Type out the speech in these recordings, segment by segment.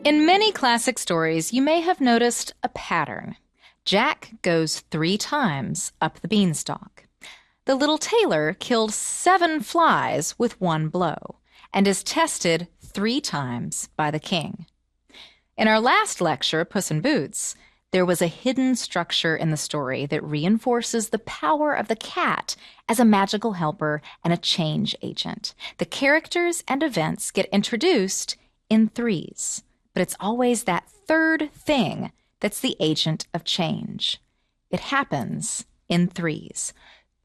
In many classic stories, you may have noticed a pattern. Jack goes 3 times up the beanstalk. The little tailor killed 7 flies with 1 blow and is tested 3 times by the king. In our last lecture, Puss in Boots, there was a hidden structure in the story that reinforces the power of the cat as a magical helper and a change agent. The characters and events get introduced in 3s, but it's always that 3rd thing that's the agent of change. It happens in 3s.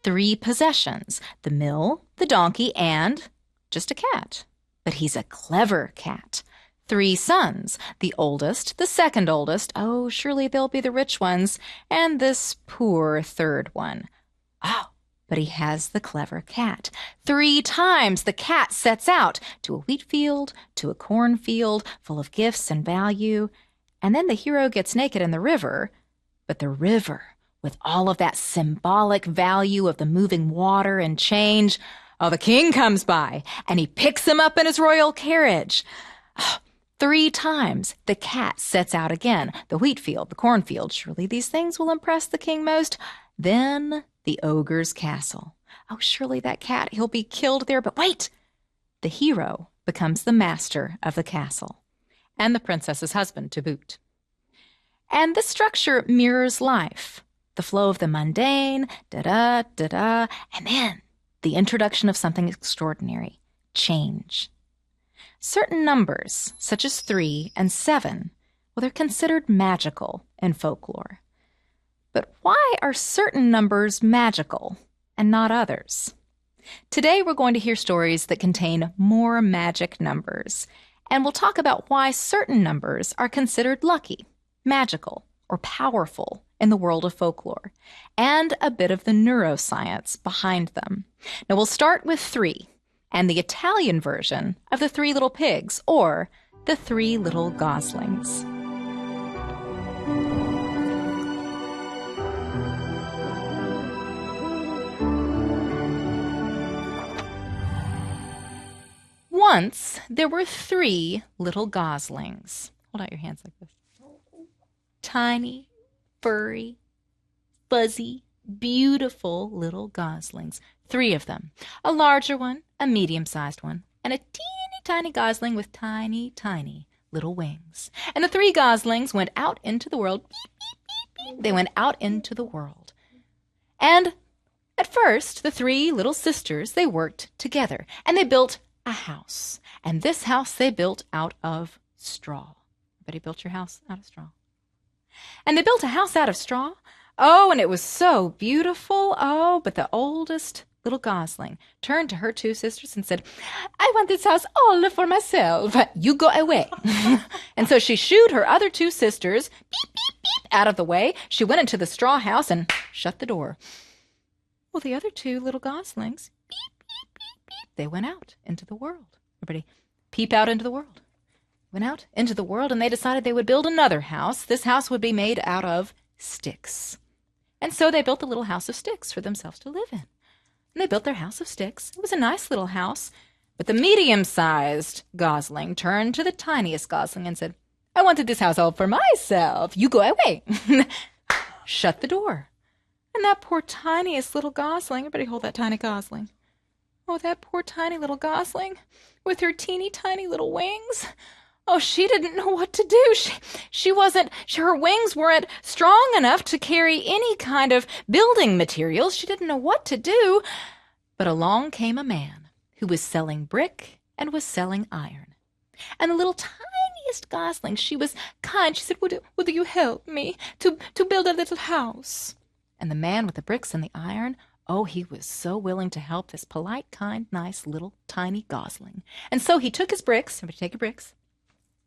3 possessions: the mill, the donkey, and just a cat. But he's a clever cat. 3 sons: the oldest, the second oldest, oh, surely they'll be the rich ones, and this poor 3rd one. Oh, but he has the clever cat. 3 times the cat sets out to a wheat field, to a cornfield, full of gifts and value, and then the hero gets naked in the river. But the river, with all of that symbolic value of the moving water and change, oh, the king comes by, and he picks him up in his royal carriage. Oh, 3 times the cat sets out again. The wheat field, the cornfield, surely these things will impress the king most. Then the ogre's castle. Oh, surely that cat, he'll be killed there. But wait! The hero becomes the master of the castle, and the princess's husband to boot. And this structure mirrors life. The flow of the mundane, da-da, da-da, and then the introduction of something extraordinary, change. Certain numbers, such as 3 and 7, well, they're considered magical in folklore. But why are certain numbers magical and not others? Today we're going to hear stories that contain more magic numbers, and we'll talk about why certain numbers are considered lucky, magical, or powerful in the world of folklore, and a bit of the neuroscience behind them. Now we'll start with 3. And the Italian version of the 3 little pigs, or the 3 little goslings. Once there were 3 little goslings. Hold out your hands like this. Tiny, furry, fuzzy, beautiful little goslings. 3 of them. A larger one, a medium-sized one, and a teeny tiny gosling with tiny, tiny little wings. And the 3 goslings went out into the world. Beep, beep, beep, beep. They went out into the world. And at first, the 3 little sisters, they worked together, and they built a house. And this house they built out of straw. Everybody built your house out of straw? And they built a house out of straw. Oh, and it was so beautiful. Oh, but the oldest little gosling turned to her 2 sisters and said, "I want this house all for myself. You go away." And so she shooed her other 2 sisters, beep, beep, beep, out of the way. She went into the straw house and shut the door. Well, the other 2 little goslings, beep, beep, beep, beep, they went out into the world. Everybody, peep out into the world. Went out into the world, and they decided they would build another house. This house would be made out of sticks. And so they built a little house of sticks for themselves to live in. And they built their house of sticks. It was a nice little house. But the medium-sized gosling turned to the tiniest gosling and said, "I wanted this house all for myself. You go away." Shut the door. And that poor tiniest little gosling, everybody hold that tiny gosling. Oh, that poor tiny little gosling with her teeny tiny little wings. Oh, she didn't know what to do. Her wings weren't strong enough to carry any kind of building materials. She didn't know what to do. But along came a man who was selling brick and was selling iron. And the little tiniest gosling, she was kind. She said, Would you help me to build a little house?" And the man with the bricks and the iron, oh, he was so willing to help this polite, kind, nice little tiny gosling. And so he took his bricks, everybody take your bricks,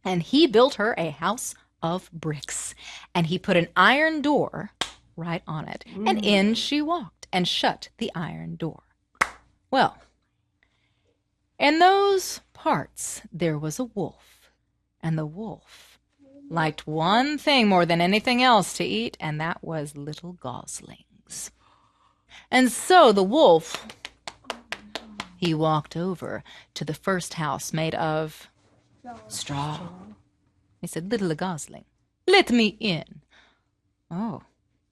and he built her a house of bricks. And he put an iron door right on it. And in she walked and shut the iron door. Well, in those parts, there was a wolf. And the wolf liked one thing more than anything else to eat, and that was little goslings. And so the wolf, he walked over to the first house made of straw. He said, "Little gosling, let me in." Oh,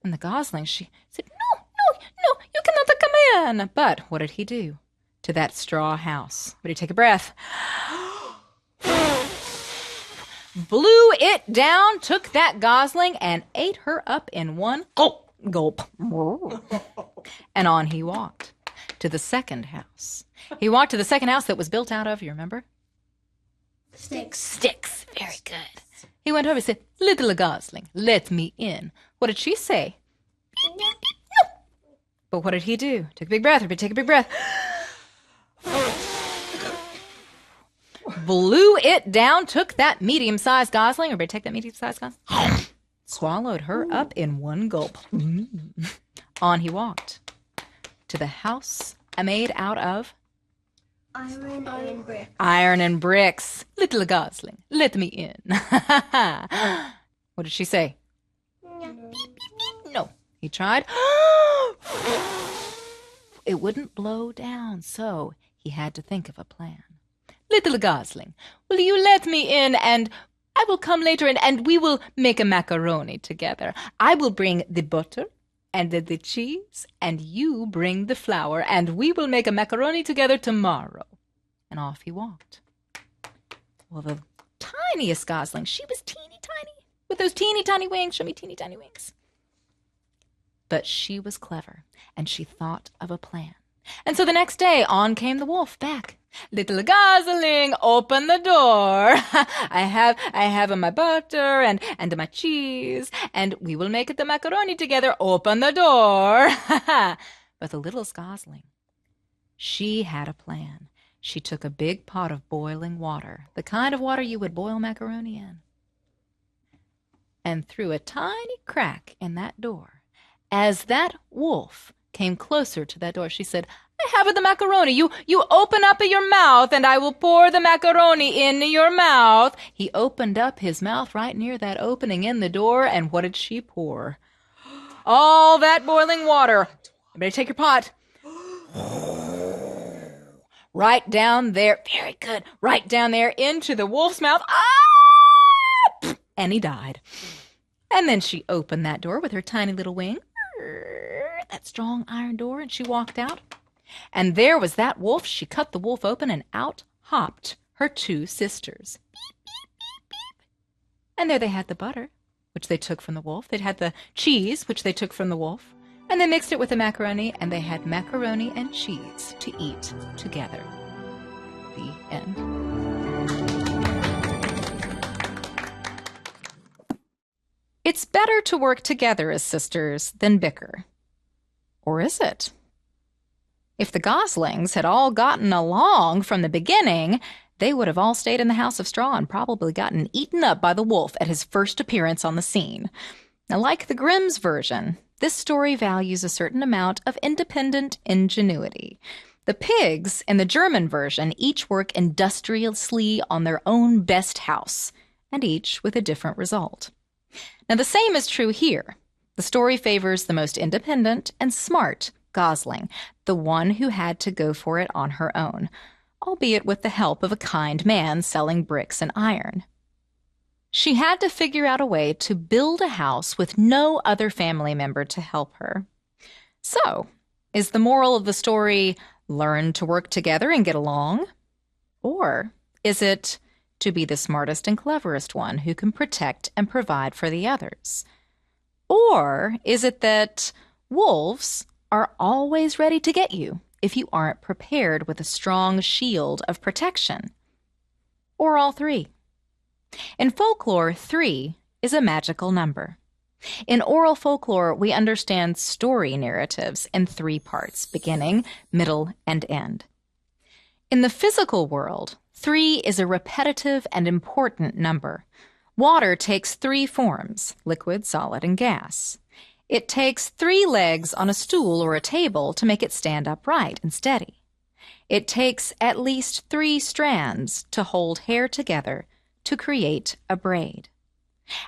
and the gosling, she said, "No, no, no, you cannot come in." But what did he do to that straw house? Would he take a breath? Blew it down, took that gosling, and ate her up in one gulp. Gulp. And on he walked to the second house. He walked to the second house that was built out of, you remember? Sticks. Sticks. Very good. He went over and said, "Little gosling, let me in." What did she say? No. But what did he do? Take a big breath. Take a big breath. Blew it down, took that medium-sized gosling. Everybody take that medium-sized gosling. Swallowed her up in one gulp. On he walked to the house made out of Iron and bricks. Iron and bricks. "Little gosling, let me in." What did she say? No. He tried. It wouldn't blow down, so he had to think of a plan. "Little gosling, will you let me in, and I will come later, and we will make a macaroni together. I will bring the butter and the cheese, and you bring the flour, and we will make a macaroni together tomorrow." And off he walked. Well, the tiniest gosling, she was teeny tiny, with those teeny tiny wings. Show me teeny tiny wings. But she was clever, and she thought of a plan. And so the next day, on came the wolf back. "Little gosling, open the door. I have my butter and my cheese, and we will make the macaroni together. Open the door." But the little gosling, she had a plan. She took a big pot of boiling water, the kind of water you would boil macaroni in, and threw a tiny crack in that door. As that wolf came closer to that door, she said, "I have the macaroni. You open up your mouth, and I will pour the macaroni in your mouth." He opened up his mouth right near that opening in the door, and what did she pour? All that boiling water. Everybody take your pot. Right down there. Very good. Right down there into the wolf's mouth. Ah! And he died. And then she opened that door with her tiny little wing, that strong iron door, and she walked out. And there was that wolf. She cut the wolf open, and out hopped her two sisters. Beep, beep, beep, beep. And there they had the butter, which they took from the wolf. They'd had the cheese, which they took from the wolf. And they mixed it with the macaroni, and they had macaroni and cheese to eat together. The end. It's better to work together as sisters than bicker. Or is it? If the goslings had all gotten along from the beginning, they would have all stayed in the house of straw and probably gotten eaten up by the wolf at his first appearance on the scene. Now, like the Grimm's version, this story values a certain amount of independent ingenuity. The pigs in the German version each work industriously on their own best house, and each with a different result. Now, the same is true here. The story favors the most independent and smart gosling, the one who had to go for it on her own, albeit with the help of a kind man selling bricks and iron. She had to figure out a way to build a house with no other family member to help her. So, is the moral of the story learn to work together and get along? Or is it to be the smartest and cleverest one who can protect and provide for the others? Or is it that wolves are always ready to get you if you aren't prepared with a strong shield of protection? Or all three? In folklore, 3 is a magical number. In oral folklore, we understand story narratives in 3 parts, beginning, middle, and end. In the physical world, 3 is a repetitive and important number. Water takes 3 forms, liquid, solid, and gas. It takes 3 legs on a stool or a table to make it stand upright and steady. It takes at least 3 strands to hold hair together to create a braid.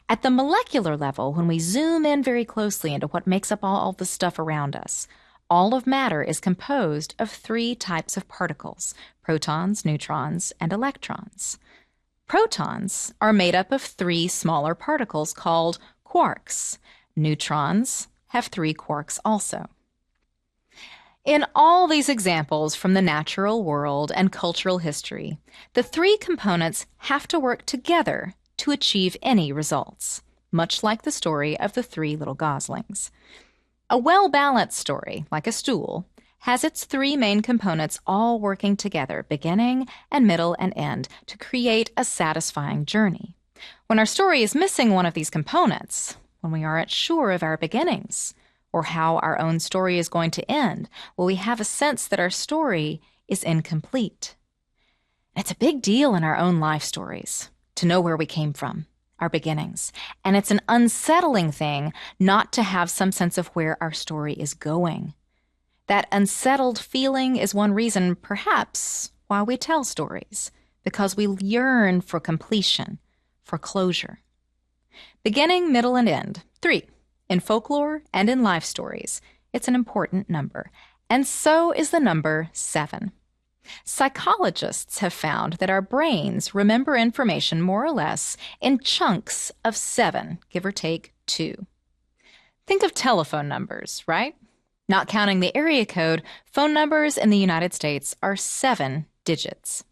At the molecular level, when we zoom in very closely into what makes up all the stuff around us, all of matter is composed of 3 types of particles: protons, neutrons, and electrons. Protons are made up of 3 smaller particles called quarks. Neutrons have 3 quarks also. In all these examples from the natural world and cultural history, the 3 components have to work together to achieve any results, much like the story of the 3 little goslings. A well-balanced story, like a stool, has its 3 main components all working together, beginning and middle and end, to create a satisfying journey. When our story is missing one of these components, when we aren't sure of our beginnings, or how our own story is going to end, well, we have a sense that our story is incomplete. It's a big deal in our own life stories to know where we came from, our beginnings. And it's an unsettling thing not to have some sense of where our story is going. That unsettled feeling is one reason, perhaps, why we tell stories, because we yearn for completion, for closure. Beginning, middle, and end. 3. In folklore and in life stories, it's an important number, and so is the number 7. Psychologists have found that our brains remember information more or less in chunks of 7, give or take 2. Think of telephone numbers, right? Not counting the area code, phone numbers in the United States are 7 digits.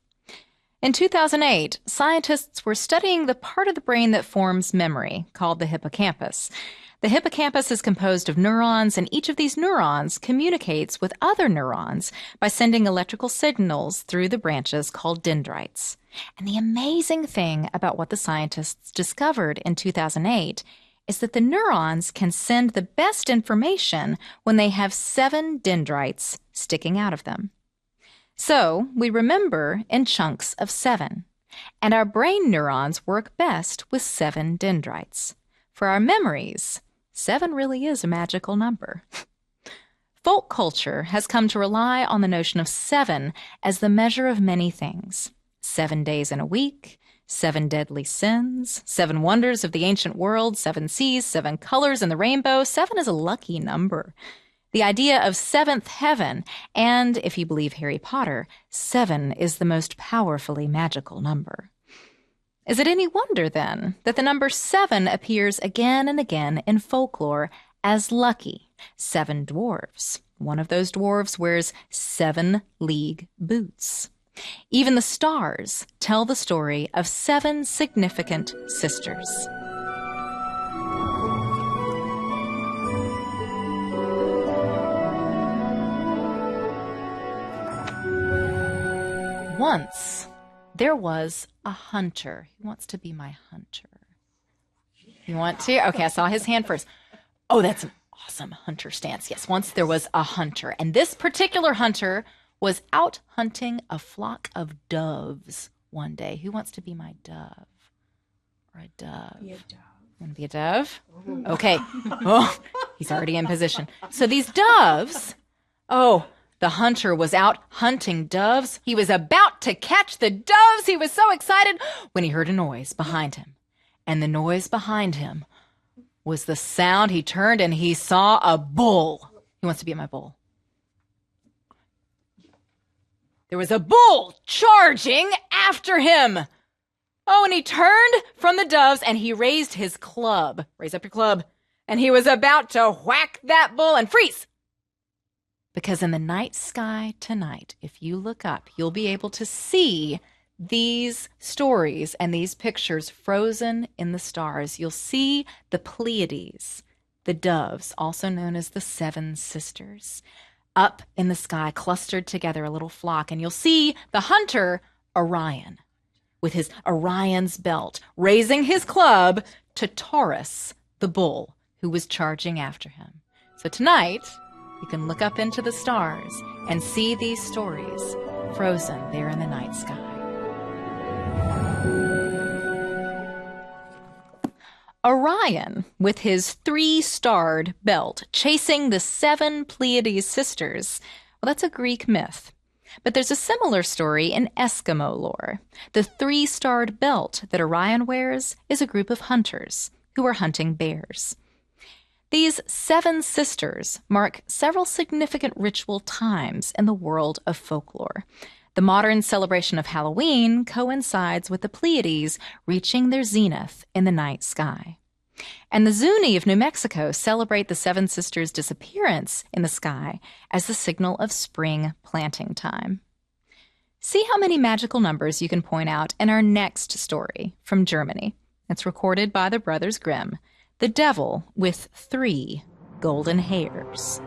In 2008, scientists were studying the part of the brain that forms memory, called the hippocampus. The hippocampus is composed of neurons, and each of these neurons communicates with other neurons by sending electrical signals through the branches called dendrites. And the amazing thing about what the scientists discovered in 2008 is that the neurons can send the best information when they have 7 dendrites sticking out of them. So we remember in chunks of 7, and our brain neurons work best with 7 dendrites. For our memories, 7 really is a magical number. Folk culture has come to rely on the notion of 7 as the measure of many things. 7 days in a week, 7 deadly sins, 7 wonders of the ancient world, 7 seas, 7 colors in the rainbow. 7 is a lucky number. The idea of 7th heaven, and, if you believe Harry Potter, 7 is the most powerfully magical number. Is it any wonder, then, that the number 7 appears again and again in folklore as lucky? 7 dwarves. One of those dwarves wears 7 league boots. Even the stars tell the story of 7 significant sisters. Once, there was a hunter. Who wants to be my hunter? You want to? Okay, I saw his hand first. Oh, that's an awesome hunter stance. Yes, once there was a hunter, and this particular hunter was out hunting a flock of doves one day. Who wants to be my dove? Or a dove? Be a dove. You want to be a dove? Okay. Oh, he's already in position. So these doves, the hunter was out hunting doves. He was about to catch the doves. He was so excited when he heard a noise behind him. And the noise behind him was the sound. He turned and he saw a bull. Who wants to be my bull? There was a bull charging after him. Oh, and he turned from the doves and he raised his club. Raise up your club. And he was about to whack that bull and freeze. Because in the night sky tonight, if you look up, you'll be able to see these stories and these pictures frozen in the stars. You'll see the Pleiades, the doves, also known as the 7 sisters, up in the sky, clustered together, a little flock. And you'll see the hunter, Orion, with his Orion's belt, raising his club to Taurus, the bull, who was charging after him. So tonight, you can look up into the stars and see these stories frozen there in the night sky. Orion, with his 3-starred belt, chasing the 7 Pleiades sisters, well, that's a Greek myth. But there's a similar story in Eskimo lore. The 3-starred belt that Orion wears is a group of hunters who are hunting bears. These 7 sisters mark several significant ritual times in the world of folklore. The modern celebration of Halloween coincides with the Pleiades reaching their zenith in the night sky. And the Zuni of New Mexico celebrate the Seven Sisters' disappearance in the sky as the signal of spring planting time. See how many magical numbers you can point out in our next story from Germany. It's recorded by the Brothers Grimm, The Devil with 3 Golden Hairs.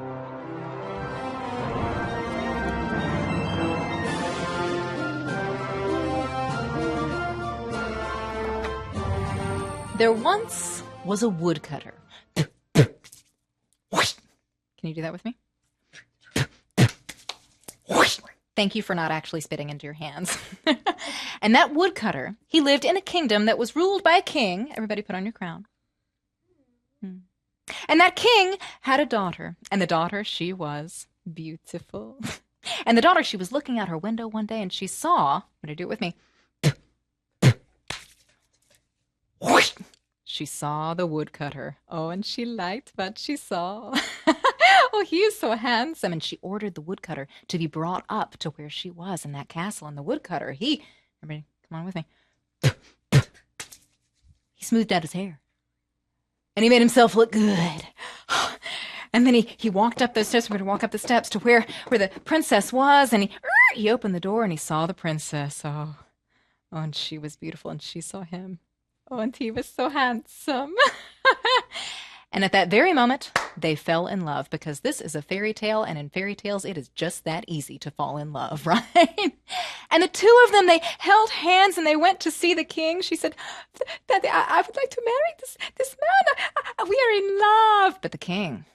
There once was a woodcutter. Can you do that with me? Thank you for not actually spitting into your hands. And that woodcutter, he lived in a kingdom that was ruled by a king. Everybody put on your crown. And that king had a daughter. And the daughter, she was beautiful. And the daughter, she was looking out her window one day and she saw, would you do it with me? She saw the woodcutter. Oh, and she liked what she saw. Oh, he is so handsome. And she ordered the woodcutter to be brought up to where she was in that castle. And the woodcutter, everybody, come on with me. He smoothed out his hair. And he made himself look good. And then he walked up those steps. We're going to walk up the steps to where the princess was. And he opened the door and he saw the princess. Oh, and she was beautiful. And she saw him. Oh, and he was so handsome. And at that very moment, they fell in love, because this is a fairy tale, and in fairy tales, it is just that easy to fall in love, right? And the two of them, they held hands and they went to see the king. She said, Daddy, I would like to marry this man. We are in love. But the king,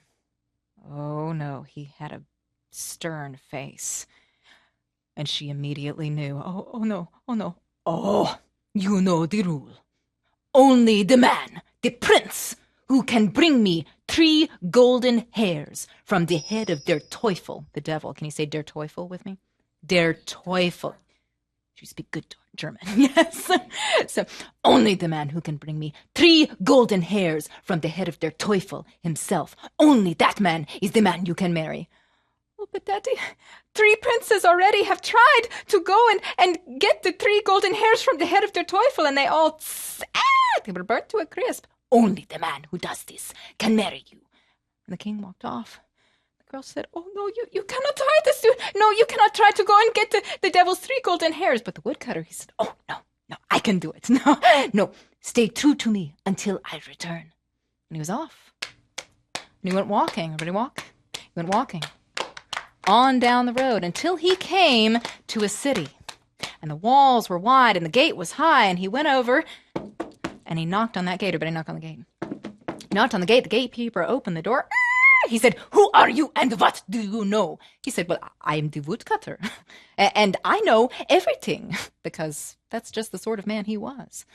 oh no, he had a stern face. And she immediately knew, oh no. Oh, you know the rule. Only the man, the prince, who can bring me 3 golden hairs from the head of der Teufel, the devil. Can you say der Teufel with me? Der Teufel. You speak good German, yes. So, only the man who can bring me 3 golden hairs from the head of der Teufel himself. Only that man is the man you can marry. Oh, but Daddy, 3 princes already have tried to go and get the 3 golden hairs from the head of der Teufel, and they all they were burnt to a crisp. Only the man who does this can marry you. And the king walked off. The girl said, oh, no, you cannot try this. No, you cannot try to go and get the devil's 3 golden hairs. But the woodcutter, he said, oh, no, I can do it. No, stay true to me until I return. And he was off. And he went walking. Everybody walk? He went walking on down the road until he came to a city. And the walls were wide and the gate was high. And he went over and he knocked on that gate. Everybody knock on the gate. He knocked on the gate. The gatekeeper opened the door. He said, who are you and what do you know? He said, well, I am the woodcutter. And I know everything, because that's just the sort of man he was.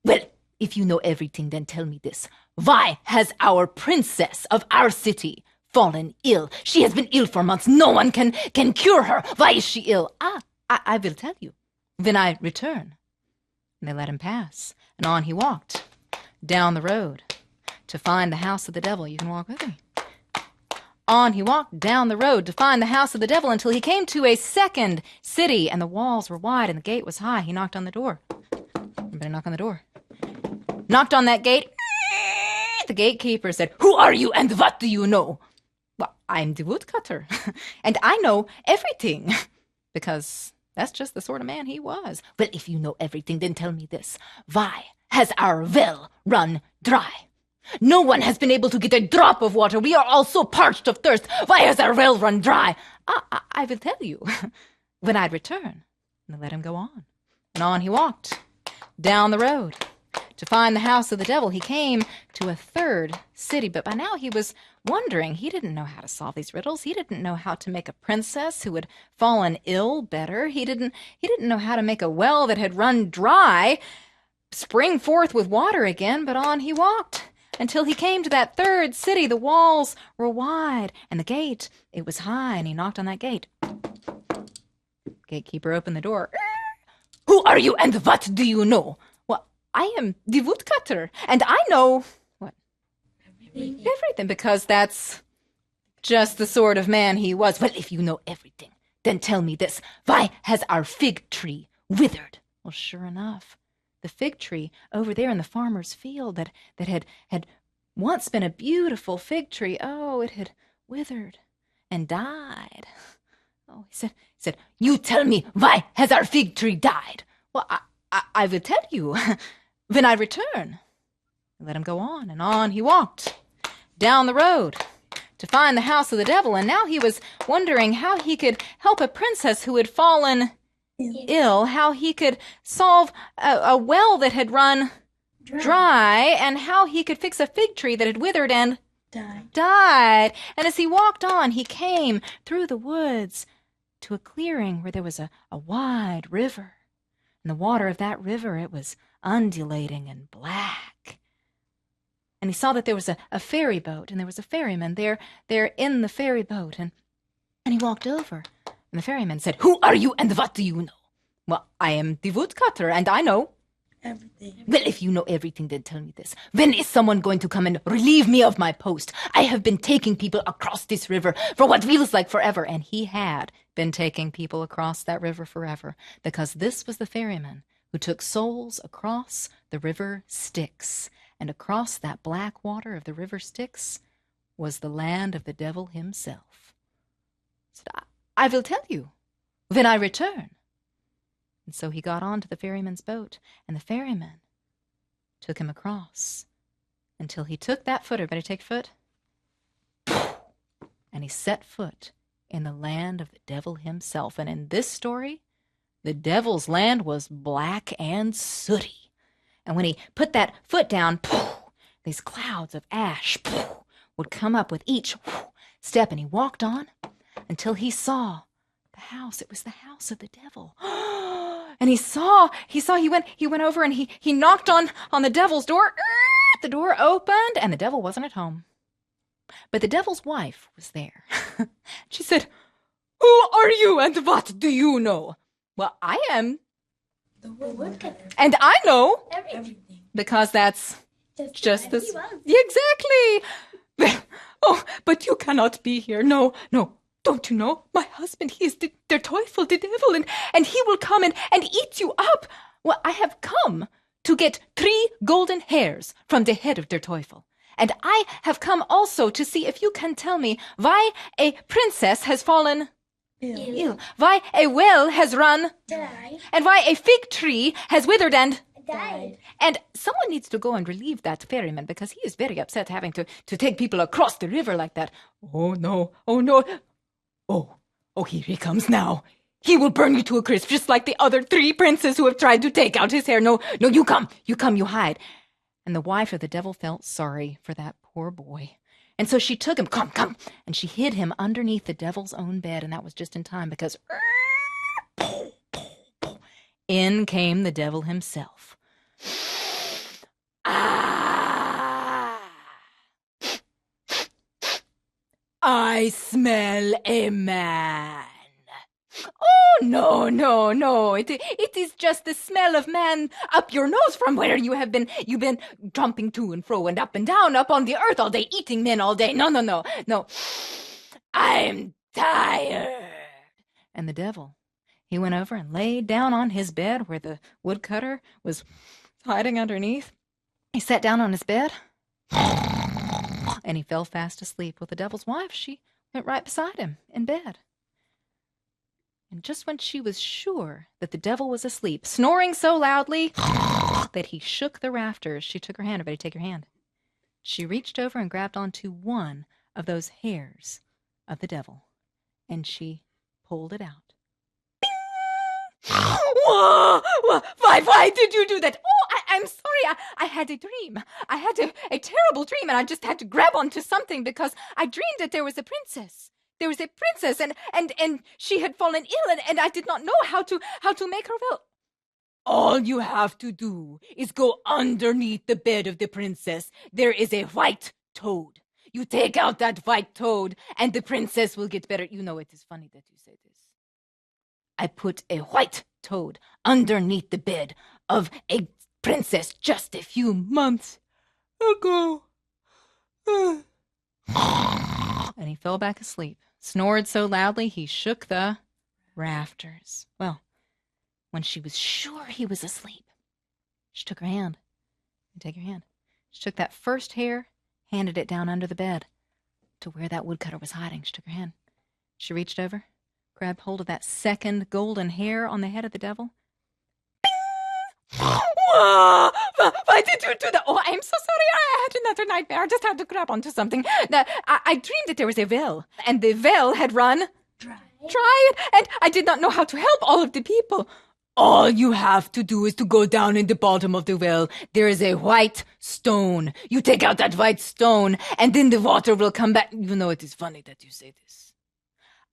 Well, if you know everything, then tell me this. Why has our princess of our city fallen ill? She has been ill for months. No one can cure her. Why is she ill? I will tell you when I return. And they let him pass. And on he walked down the road to find the house of the devil. You can walk with me. On he walked down the road to find the house of the devil until he came to a second city, and the walls were wide and the gate was high. He knocked on the door. Everybody knock on the door. Knocked on that gate. The gatekeeper said, who are you and what do you know? Well, I'm the woodcutter, and I know everything, because that's just the sort of man he was. Well, if you know everything, then tell me this. Why has our well run dry? No one has been able to get a drop of water. We are all so parched of thirst. Why has our well run dry? I will tell you when I return. And they let him go on. And on he walked down the road to find the house of the devil. He came to a third city, but by now he was wondering. He didn't know how to solve these riddles. He didn't know how to make a princess who had fallen ill better. He didn't know how to make a well that had run dry spring forth with water again. But on he walked until he came to that third city. The walls were wide and the gate, it was high, and he knocked on that gate. Gatekeeper opened the door. Who are you and what do you know? Well, I am the woodcutter, and I know what? Everything, because that's just the sort of man he was. Well, if you know everything, then tell me this. Why has our fig tree withered? Well, sure enough, the fig tree over there in the farmer's field that had once been a beautiful fig tree, oh, it had withered and died. Oh, he said, you tell me, why has our fig tree died? Well, I will tell you when I return. Let him go on, and on he walked down the road to find the house of the devil, and now he was wondering how he could help a princess who had fallen ill, how he could solve a well that had run dry, and how he could fix a fig tree that had withered and died. And as he walked on, he came through the woods to a clearing where there was a wide river. And the water of that river, it was undulating and black. And he saw that there was a ferry boat, and there was a ferryman there in the ferry boat. And he walked over, and the ferryman said, who are you, and what do you know? Well, I am the woodcutter, and I know everything. Well, if you know everything, then tell me this. When is someone going to come and relieve me of my post? I have been taking people across this river for what feels like forever. And he had been taking people across that river forever, because this was the ferryman who took souls across the river Styx. And across that black water of the river Styx was the land of the devil himself. He said, I will tell you when I return. And so he got on to the ferryman's boat, and the ferryman took him across until he took that foot. Everybody take foot? And he set foot in the land of the devil himself. And in this story, the devil's land was black and sooty. And when he put that foot down, these clouds of ash would come up with each step, and he walked on until he saw the house. It was the house of the devil. And he went over and he knocked on the devil's door. The door opened, and the devil wasn't at home. But the devil's wife was there. She said, who are you, and what do you know? Well, I am the woodcutter. And I know everything. Because that's just this. Exactly. Oh, but you cannot be here. No. Don't you know? My husband, he is der Teufel, the devil, and he will come and eat you up. Well, I have come to get 3 golden hairs from the head of der Teufel. And I have come also to see if you can tell me why a princess has fallen ill, why a well has run dry, and why a fig tree has withered and died. And someone needs to go and relieve that ferryman, because he is very upset having to take people across the river like that. Oh, no. Oh, here he comes now. He will burn you to a crisp, just like the other 3 princes who have tried to take out his hair. No, you come, you hide. And the wife of the devil felt sorry for that poor boy. And so she took him, come, and she hid him underneath the devil's own bed, and that was just in time, because in came the devil himself. I smell a man. Oh, no. It is just the smell of man up your nose from where you've been jumping to and fro and up on the earth all day, eating men all day. No. I'm tired. And the devil, he went over and laid down on his bed where the woodcutter was hiding underneath. He sat down on his bed, and he fell fast asleep. Well, the devil's wife, she went right beside him in bed. And just when she was sure that the devil was asleep, snoring so loudly that he shook the rafters, she took her hand. Everybody take your hand. She reached over and grabbed onto one of those hairs of the devil, and she pulled it out. Whoa! Why did you do that? Oh, I'm sorry. I had a dream. I had a terrible dream, and I just had to grab onto something because I dreamed that there was a princess. There was a princess, and she had fallen ill, and I did not know how to make her well. All you have to do is go underneath the bed of the princess. There is a white toad. You take out that white toad, and the princess will get better. You know, it is funny that you say this. I put a white toad underneath the bed of a princess just a few months ago. And he fell back asleep, snored so loudly he shook the rafters. Well, when she was sure he was asleep, she took her hand. Take your hand. She took that first hair, handed it down under the bed to where that woodcutter was hiding. She took her hand. She reached over, grabbed hold of that second golden hair on the head of the devil. Why did you do that? Oh, I'm so sorry. I had another nightmare. I just had to grab onto something. I dreamed that there was a well, and the well had run dry, and I did not know how to help all of the people. All you have to do is to go down in the bottom of the well. There is a white stone. You take out that white stone, and then the water will come back. You know, it is funny that you say this.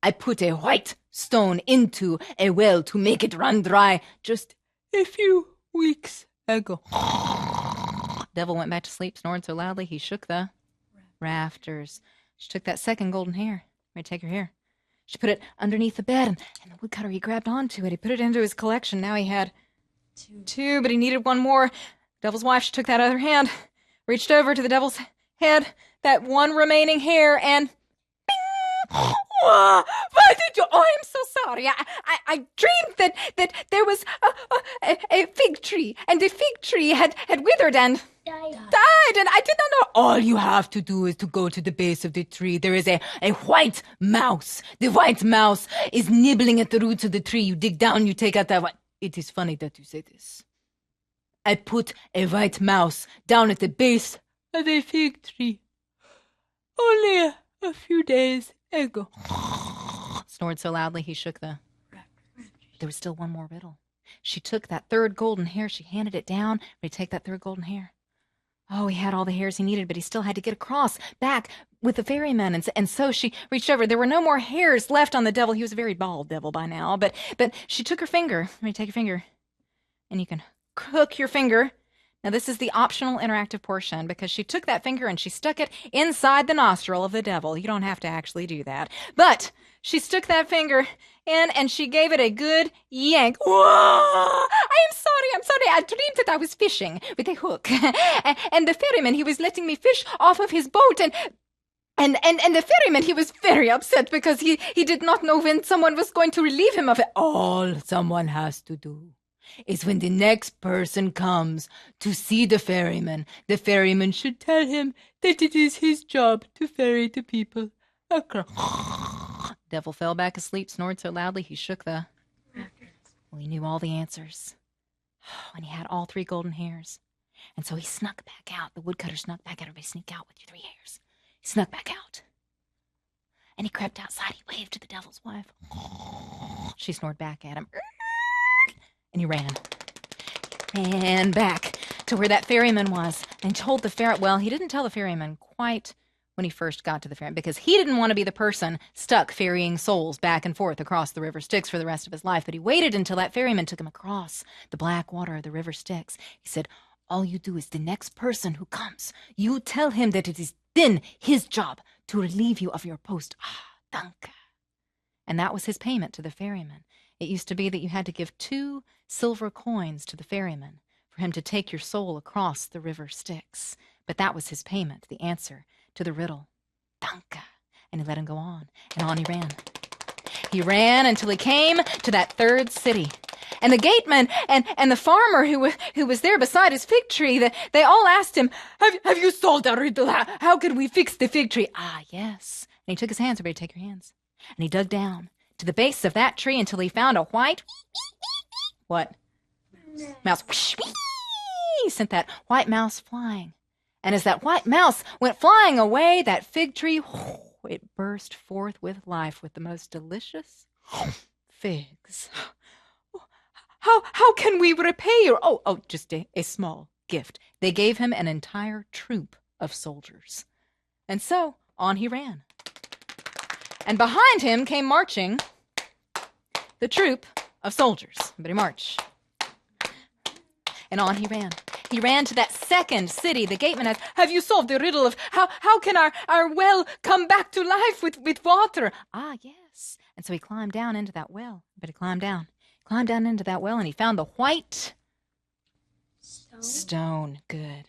I put a white stone into a well to make it run dry just a few weeks ago. Devil went back to sleep, snored so loudly he shook the rafters. She took that second golden hair. May I take her hair? She put it underneath the bed, and the woodcutter, he grabbed onto it. He put it into his collection. Now he had two, but he needed one more. Devil's wife, she took that other hand, reached over to the devil's head, that one remaining hair, and bing! Why did you? Oh, I'm so sorry. I dreamed that there was a fig tree, and the fig tree had withered and died, and I did not know. All you have to do is to go to the base of the tree. There is a white mouse. The white mouse is nibbling at the roots of the tree. You dig down, you take out that white. It is funny that you say this. I put a white mouse down at the base of a fig tree only a few days ago. Snored so loudly he shook the... There was still one more riddle. She took that third golden hair. She handed it down. Ready to take that third golden hair. Oh, he had all the hairs he needed, but he still had to get across back with the ferryman. And so she reached over. There were no more hairs left on the devil. He was a very bald devil by now. But she took her finger. Ready to take your finger. And you can hook your finger. Now, this is the optional interactive portion because she took that finger and she stuck it inside the nostril of the devil. You don't have to actually do that. But she stuck that finger in and she gave it a good yank. Whoa! I'm sorry. I dreamed that I was fishing with a hook. And the ferryman, he was letting me fish off of his boat. And the ferryman, he was very upset because he did not know when someone was going to relieve him of it. All someone has to do is when the next person comes to see the ferryman should tell him that it is his job to ferry the people across. Devil fell back asleep, snored so loudly he shook the... Well, he knew all the answers. And he had all three golden hairs. And so he snuck back out. The woodcutter snuck back out. Everybody sneak out with your 3 hairs. He snuck back out. And he crept outside. He waved to the devil's wife. She snored back at him. And he ran back to where that ferryman was and told the ferryman. Well, he didn't tell the ferryman quite when he first got to the ferryman because he didn't want to be the person stuck ferrying souls back and forth across the river Styx for the rest of his life. But he waited until that ferryman took him across the black water of the river Styx. He said, all you do is the next person who comes, you tell him that it is then his job to relieve you of your post. Danke. And that was his payment to the ferryman. It used to be that you had to give 2 silver coins to the ferryman for him to take your soul across the river Styx. But that was his payment, the answer to the riddle. Danke. And he let him go on, and on he ran. He ran until he came to that third city. And the gateman and the farmer who was there beside his fig tree, they all asked him, have you solved our riddle? How can we fix the fig tree? Ah, yes. And he took his hands. Everybody take your hands. And he dug down to the base of that tree until he found a white... What? Mouse. He sent that white mouse flying. And as that white mouse went flying away, that fig tree, it burst forth with life with the most delicious figs. How can we repay you? Oh, just a small gift. They gave him an entire troop of soldiers. And so on he ran. And behind him came marching the troop of soldiers. Everybody march. And on he ran. He ran to that second city. The gateman asked, have you solved the riddle of how can our well come back to life with water? Ah, yes. And so he climbed down into that well. But he climbed down into that well, and he found the white stone. Good.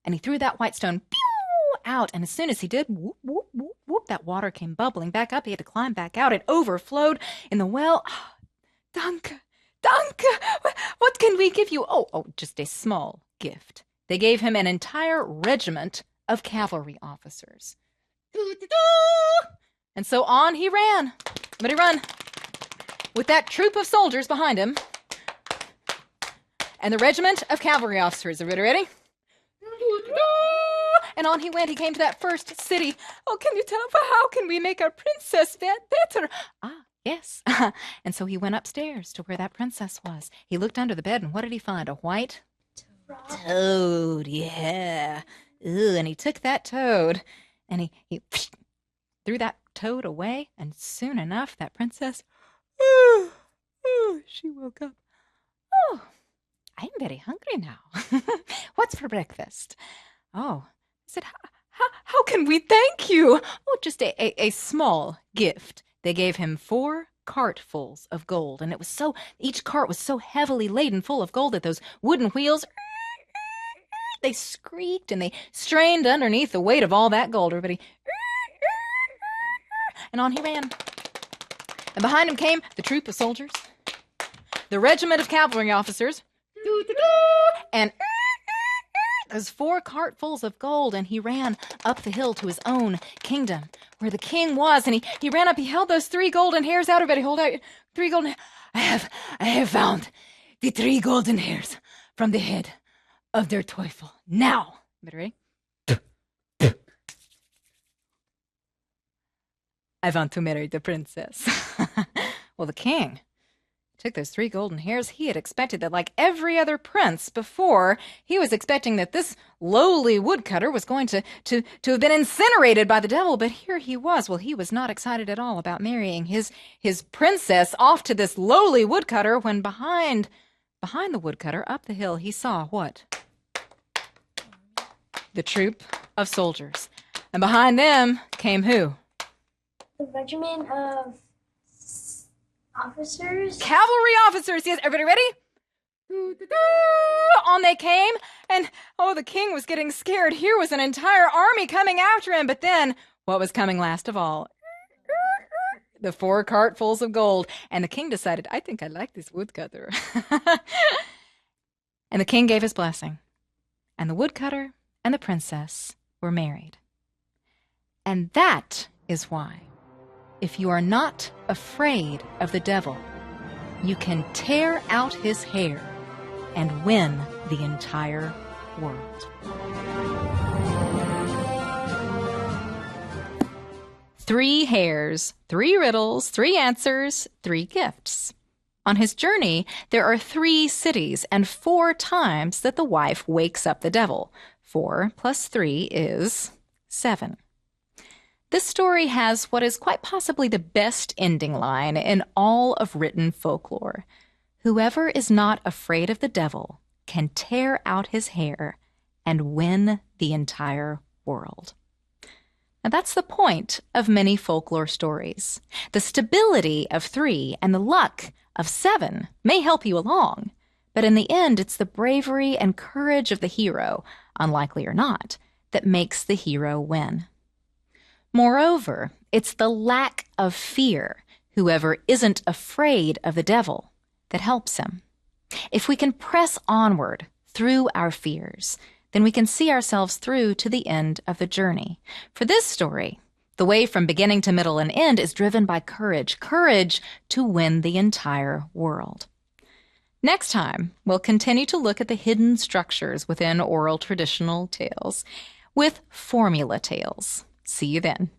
And he threw that white stone, pew, out, and as soon as he did, whoop, whoop, whoop, whoop, that water came bubbling back up. He had to climb back out. It overflowed in the well. Danke, danke. What can we give you? Oh, just a small gift. They gave him an entire regiment of cavalry officers. And so on he ran. Everybody run. With that troop of soldiers behind him. And the regiment of cavalry officers. Everybody ready? And on he went. He came to that first city. Oh, can you tell us how can we make our princess better? Yes. And so he went upstairs to where that princess was. He looked under the bed, and what did he find? A white toad. Yeah. Ooh, and he took that toad, and he threw that toad away, and soon enough, that princess, she woke up. Oh, I'm very hungry now. What's for breakfast? Oh, I said, how can we thank you? Oh, just a small gift. They gave him 4 cartfuls of gold, and each cart was so heavily laden full of gold that those wooden wheels, they squeaked and they strained underneath the weight of all that gold. Everybody, and on he ran. And behind him came the troop of soldiers, the regiment of cavalry officers, and those 4 cartfuls of gold, and he ran up the hill to his own kingdom where the king was, and he ran up, he held those 3 golden hairs out. Everybody hold out 3 golden hairs. I have found the 3 golden hairs from the head of their Teufel. Now, everybody ready? I want to marry the princess. Well, the king took those 3 golden hairs. He had expected that, like every other prince before, he was expecting that this lowly woodcutter was going to have been incinerated by the devil. But here he was. Well, he was not excited at all about marrying his princess off to this lowly woodcutter, when behind the woodcutter, up the hill, he saw what? The troop of soldiers. And behind them came who? The regiment of officers. Cavalry officers. Yes, everybody ready? On they came, and the king was getting scared. Here was an entire army coming after him. But then, what was coming last of all? The 4 cartfuls of gold. And the king decided, I think I like this woodcutter. And the king gave his blessing. And the woodcutter and the princess were married. And that is why, if you are not afraid of the devil, you can tear out his hair and win the entire world. 3 hairs, 3 riddles, 3 answers, 3 gifts. On his journey, there are 3 cities and 4 times that the wife wakes up the devil. 4 plus 3 is 7. This story has what is quite possibly the best ending line in all of written folklore. Whoever is not afraid of the devil can tear out his hair and win the entire world. Now that's the point of many folklore stories. The stability of 3 and the luck of 7 may help you along, but in the end, it's the bravery and courage of the hero, unlikely or not, that makes the hero win. Moreover, it's the lack of fear, whoever isn't afraid of the devil, that helps him. If we can press onward through our fears, then we can see ourselves through to the end of the journey. For this story, the way from beginning to middle and end is driven by courage to win the entire world. Next time, we'll continue to look at the hidden structures within oral traditional tales with formula tales. See you then.